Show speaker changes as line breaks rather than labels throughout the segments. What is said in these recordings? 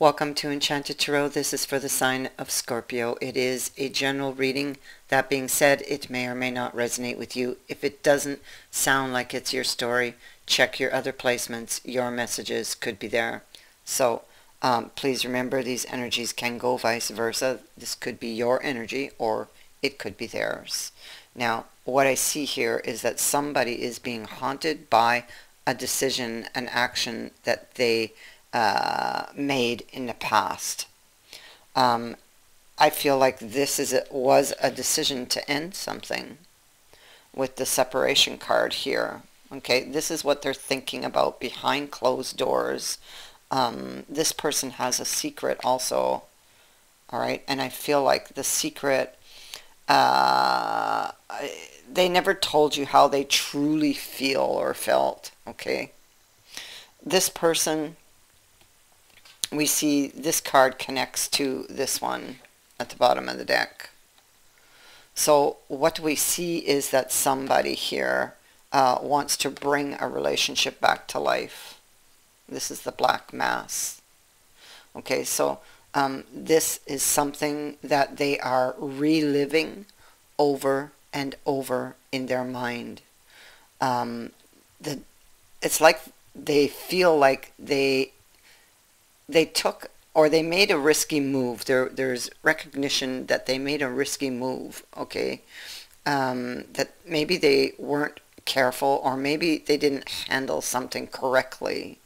Welcome to Enchanted Tarot. This is for the sign of Scorpio. It is a general reading. That being said, it may or may not resonate with you. If it doesn't sound like it's your story, check your other placements. Your messages could be there. So please remember, these energies can go vice versa. This could be your energy or it could be theirs. Now, what I see here is that somebody is being haunted by a decision, an action that they made in the past. I feel like this was a decision to end something with the separation card here. Okay, this is what they're thinking about behind closed doors. This person has a secret also. All right, and I feel like the secret, they never told you how they truly feel or felt. Okay, this person, we see this card connects to this one at the bottom of the deck. So what we see is that somebody here wants to bring a relationship back to life. This is the Black Mass. Okay, so this is something that they are reliving over and over in their mind. It's like they feel like they took, or they made a risky move. There's recognition that they made a risky move, okay? That maybe they weren't careful, or maybe they didn't handle something correctly.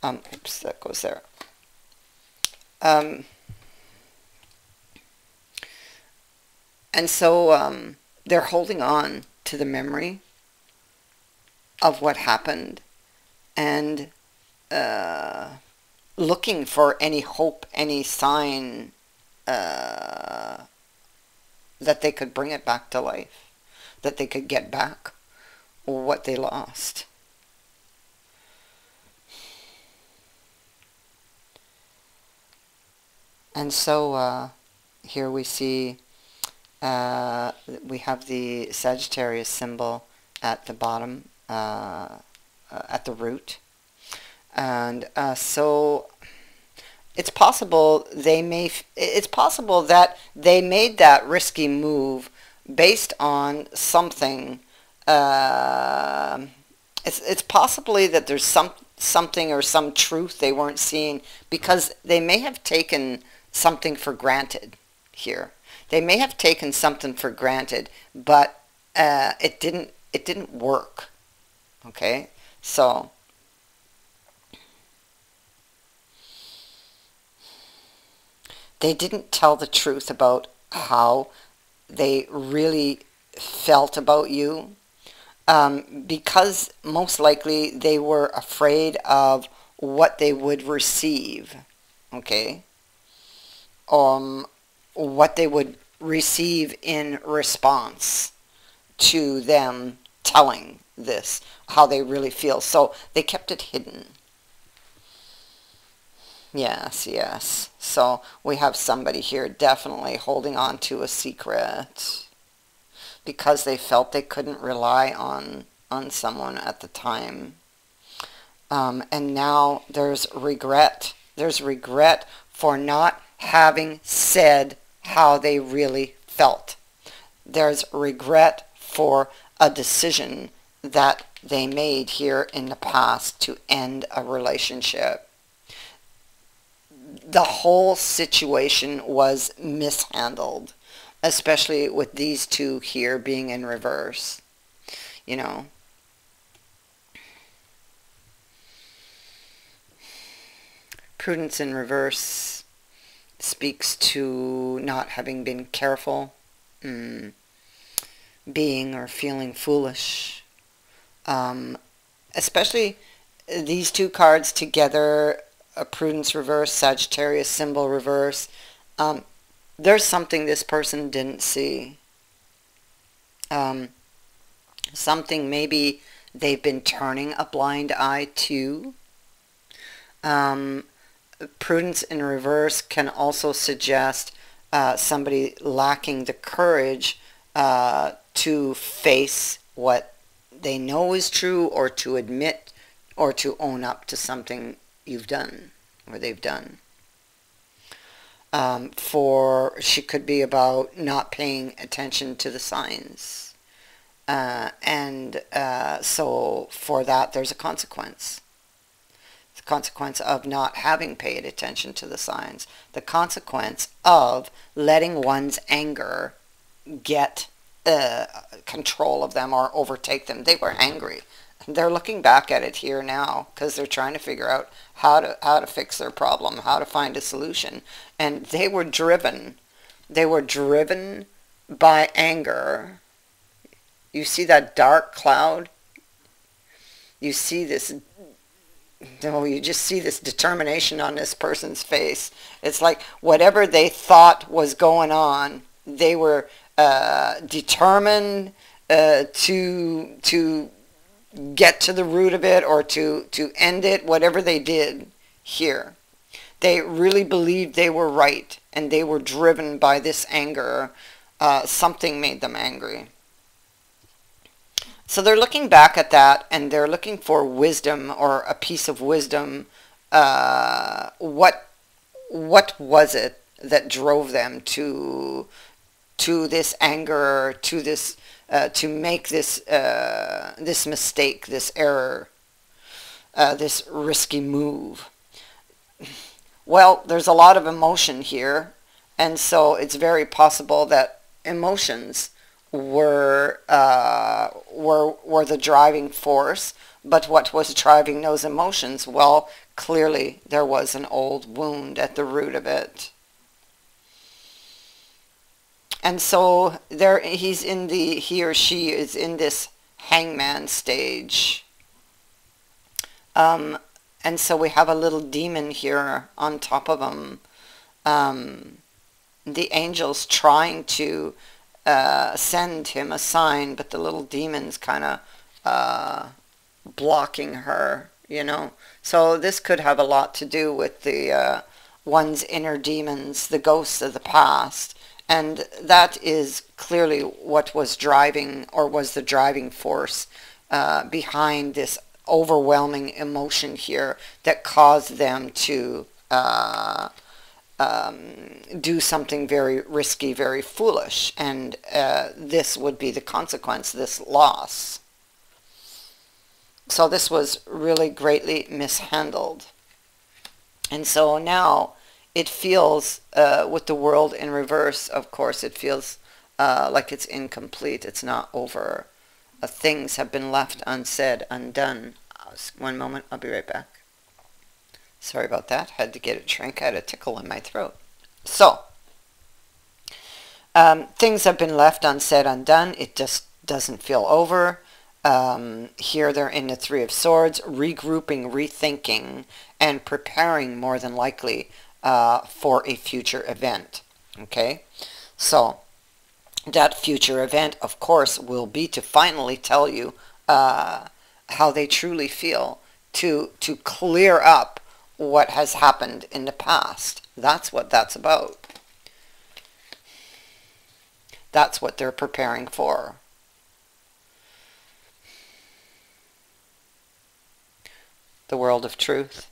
Oops, that goes there. And so they're holding on to the memory of what happened, and looking for any hope, any sign that they could bring it back to life, that they could get back what they lost. And so here we see, we have the Sagittarius symbol at the bottom, at the root. And so it's possible it's possible that they made that risky move based on something. It's possibly that there's something or some truth they weren't seeing, because they may have taken something for granted here. They may have taken something for granted, but it didn't work. Okay, so they didn't tell the truth about how they really felt about you, because most likely they were afraid of what they would receive, okay? What they would receive in response to them telling this, how they really feel. So they kept it hidden. Yes, yes. So we have somebody here definitely holding on to a secret because they felt they couldn't rely on someone at the time. And now there's regret. There's regret for not having said how they really felt. There's regret for a decision that they made here in the past to end a relationship. The whole situation was mishandled, especially with these two here being in reverse, you know. Prudence in reverse speaks to not having been careful, being or feeling foolish. Especially these two cards together, a Prudence reverse, Sagittarius symbol reverse. There's something this person didn't see. Something maybe they've been turning a blind eye to. Prudence in reverse can also suggest somebody lacking the courage to face what they know is true, or to admit or to own up to something you've done or they've done. She could be about not paying attention to the signs. So for that, there's a consequence. The consequence of not having paid attention to the signs. The consequence of letting one's anger get control of them or overtake them. They were angry. They're looking back at it here now because they're trying to figure out how to fix their problem, how to find a solution. And they were driven. They were driven by anger. You see that dark cloud? You see this, no, you just see this determination on this person's face. It's like whatever they thought was going on, they were determined to get to the root of it or to end it, whatever they did here. They really believed they were right, and they were driven by this anger. Something made them angry. So they're looking back at that, and they're looking for wisdom or a piece of wisdom. What was it that drove them to this anger, to this to make this this mistake, this error, this risky move? Well, there's a lot of emotion here, and so it's very possible that emotions were the driving force. But what was driving those emotions? Well, clearly there was an old wound at the root of it. And so he or she is in this hangman stage. And so we have a little demon here on top of him. The angel's trying to send him a sign, but the little demon's kind of blocking her, you know. So this could have a lot to do with the one's inner demons, the ghosts of the past. And that is clearly what was driving, or was the driving force behind this overwhelming emotion here that caused them to do something very risky, very foolish. And this would be the consequence, this loss. So this was really greatly mishandled. And so now it feels, with the world in reverse, of course, it feels like it's incomplete. It's not over. Things have been left unsaid, undone. One moment, I'll be right back. Sorry about that. Had to get a drink. I had a tickle in my throat. So, things have been left unsaid, undone. It just doesn't feel over. Here they're in the Three of Swords, regrouping, rethinking, and preparing more than likely for a future event. Okay? So, that future event, of course, will be to finally tell you how they truly feel, to clear up what has happened in the past. That's what that's about. That's what they're preparing for. The world of truth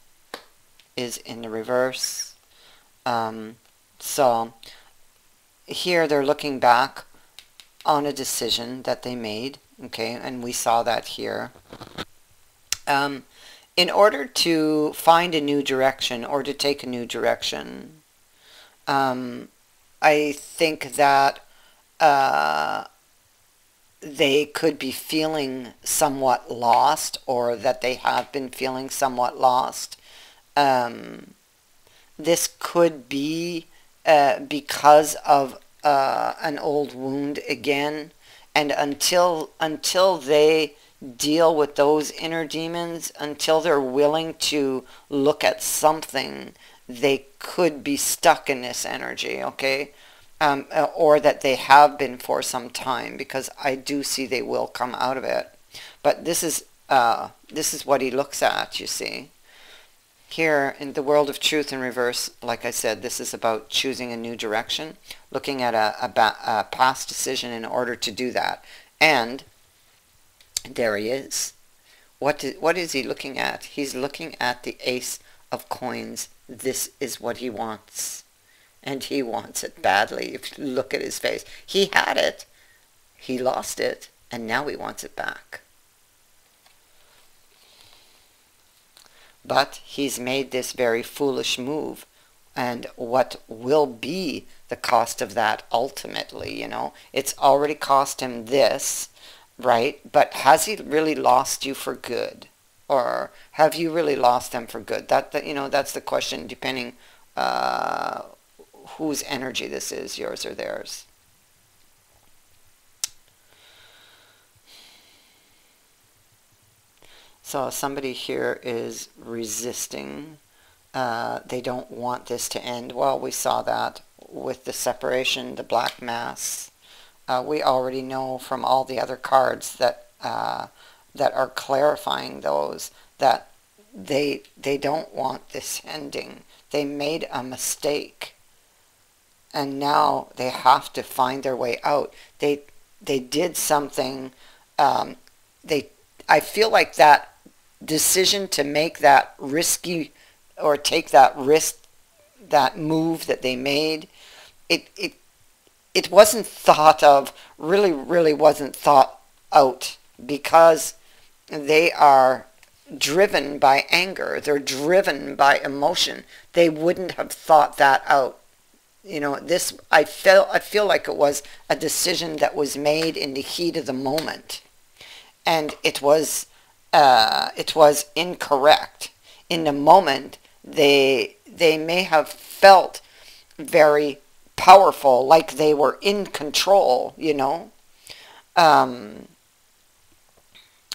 is in the reverse. So here they're looking back on a decision that they made. Okay, and we saw that here. In order to find a new direction or to take a new direction, I think that they could be feeling somewhat lost, or that they have been feeling somewhat lost. This could be because of an old wound again, and until they deal with those inner demons, until they're willing to look at something, they could be stuck in this energy, okay? Or that they have been for some time, because I do see they will come out of it. But this is what he looks at, you see. Here in the world of truth in reverse, like I said, this is about choosing a new direction, looking at a past decision in order to do that. And there he is, What is he looking at? He's looking at the Ace of Coins. This is what he wants. And he wants it badly. If you look at his face, he had it, he lost it, and now he wants it back. But he's made this very foolish move, and what will be the cost of that ultimately, you know? It's already cost him this, right? But has he really lost you for good? Or have you really lost them for good? You know, that's the question, depending whose energy this is, yours or theirs. So somebody here is resisting. They don't want this to end. Well, we saw that with the separation, the black mass. We already know from all the other cards that that are clarifying those that they don't want this ending. They made a mistake, and now they have to find their way out. They did something. I feel like that decision to make that risky or take that risk, that move that they made, it wasn't thought of, really wasn't thought out, because they are driven by anger. They're driven by emotion. They wouldn't have thought that out. You know, this, I feel like it was a decision that was made in the heat of the moment, and it was incorrect. In the moment, they may have felt very powerful, like they were in control, you know,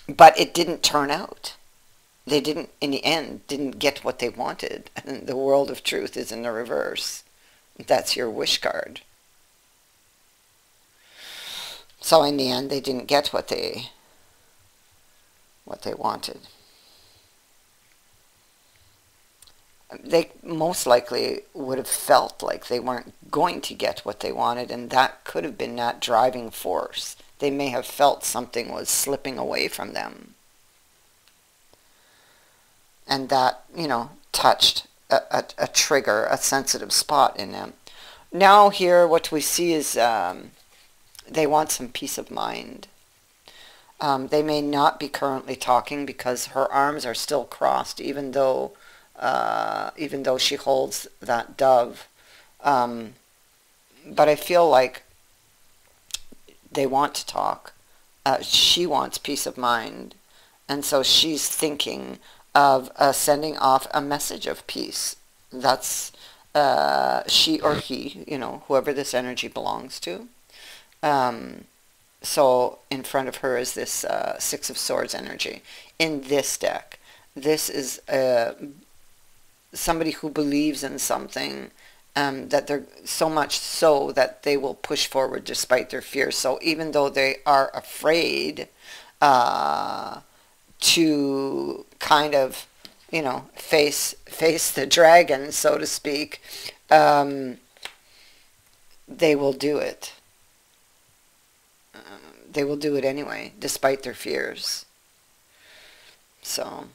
but it didn't turn out. They didn't, in the end, didn't get what they wanted. And the world of truth is in the reverse. That's your wish card. So in the end, they didn't get what they wanted. They most likely would have felt like they weren't going to get what they wanted, and that could have been that driving force. They may have felt something was slipping away from them. And that, you know, touched a trigger, a sensitive spot in them. Now here what we see is they want some peace of mind. They may not be currently talking because her arms are still crossed, even though she holds that dove. But I feel like they want to talk. She wants peace of mind. And so she's thinking of sending off a message of peace. That's she or he, you know, whoever this energy belongs to. So in front of her is this Six of Swords energy. In this deck, this is somebody who believes in something, that they're so much so that they will push forward despite their fears. So even though they are afraid to kind of, you know, face the dragon, so to speak, they will do it. They will do it anyway, despite their fears. So,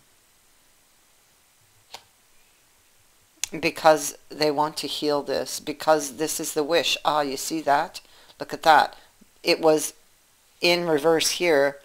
because they want to heal this, because this is the wish. Ah, you see that? Look at that. It was in reverse here,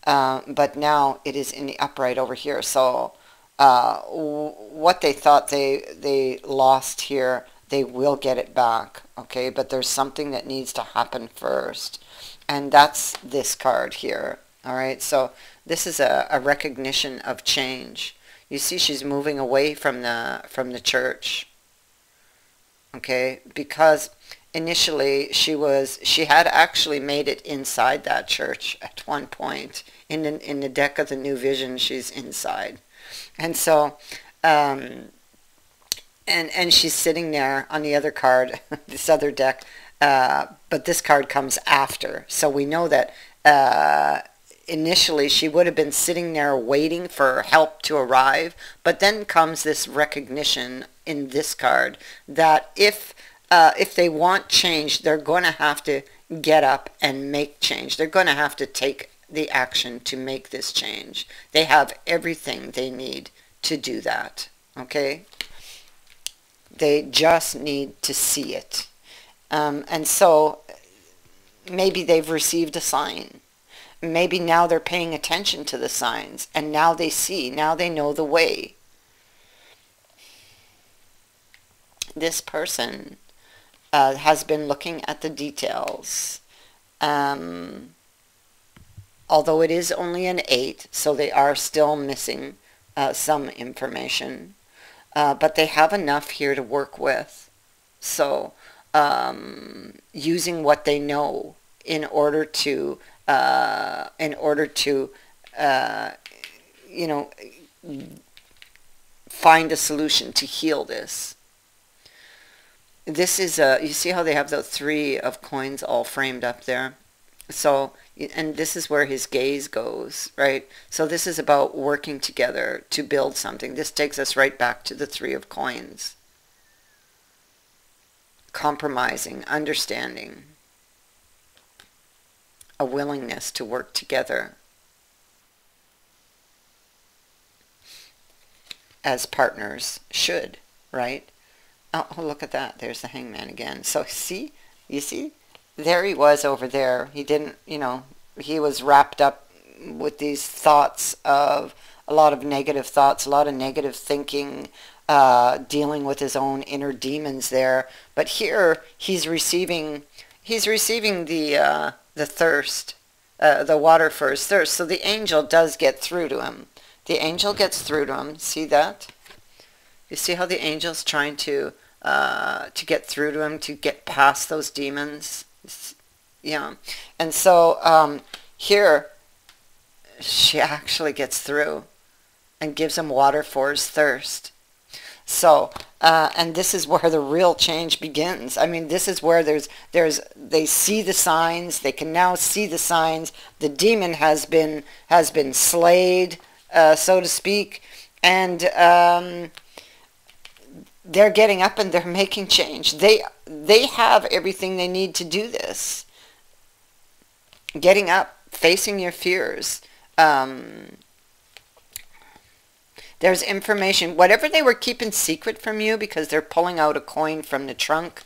but now it is in the upright over here. So what they thought they lost here, they will get it back, okay? But there's something that needs to happen first, and that's this card here, all right? So this is a recognition of change. You see she's moving away from the church, okay? Because initially she had actually made it inside that church at one point. In the deck of the New Vision, she's inside. And so, and she's sitting there on the other card, this other deck, but this card comes after. So we know that initially she would have been sitting there waiting for help to arrive, but then comes this recognition in this card that if they want change, they're going to have to get up and make change. They're going to have to take the action to make this change. They have everything they need to do that. Okay? They just need to see it. And so maybe they've received a sign. Maybe now they're paying attention to the signs, and now they see, now they know the way. This person has been looking at the details. Although it is only an 8, so they are still missing some information. But they have enough here to work with. So using what they know in order to you know, find a solution to heal this. This is you see how they have the 3 of coins all framed up there? So, and this is where his gaze goes, right? So this is about working together to build something. This takes us right back to the 3 of coins. Compromising, understanding, a willingness to work together as partners should, right? Oh, look at that. There's the Hangman again. So see, you see, there he was over there. He didn't, you know, he was wrapped up with these thoughts of a lot of negative thoughts, a lot of negative thinking, dealing with his own inner demons there. But here he's receiving the thirst, the water for his thirst. So the angel does get through to him. The angel gets through to him. See that? You see how the angel's trying to get through to him, to get past those demons? Yeah. And so here she actually gets through and gives him water for his thirst. So, and this is where the real change begins. I mean, this is where they see the signs. They can now see the signs. The demon has been slayed, so to speak, and they're getting up and they're making change. They have everything they need to do this. Getting up, facing your fears. There's information, whatever they were keeping secret from you because they're pulling out a coin from the trunk,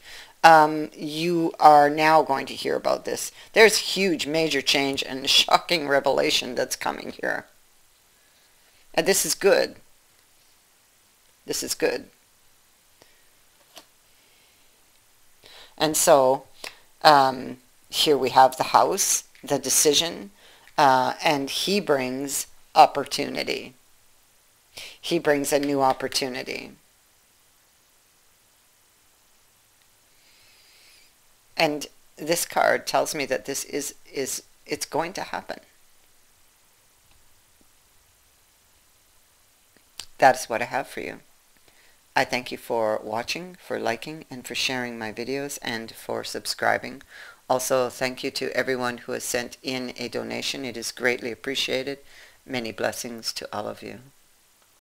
you are now going to hear about this. There's huge major change and shocking revelation that's coming here. And this is good. This is good. And so here we have the house, the decision, and he brings opportunity. He brings a new opportunity. And this card tells me that this it's going to happen. That's what I have for you. I thank you for watching, for liking, and for sharing my videos, and for subscribing. Also, thank you to everyone who has sent in a donation. It is greatly appreciated. Many blessings to all of you.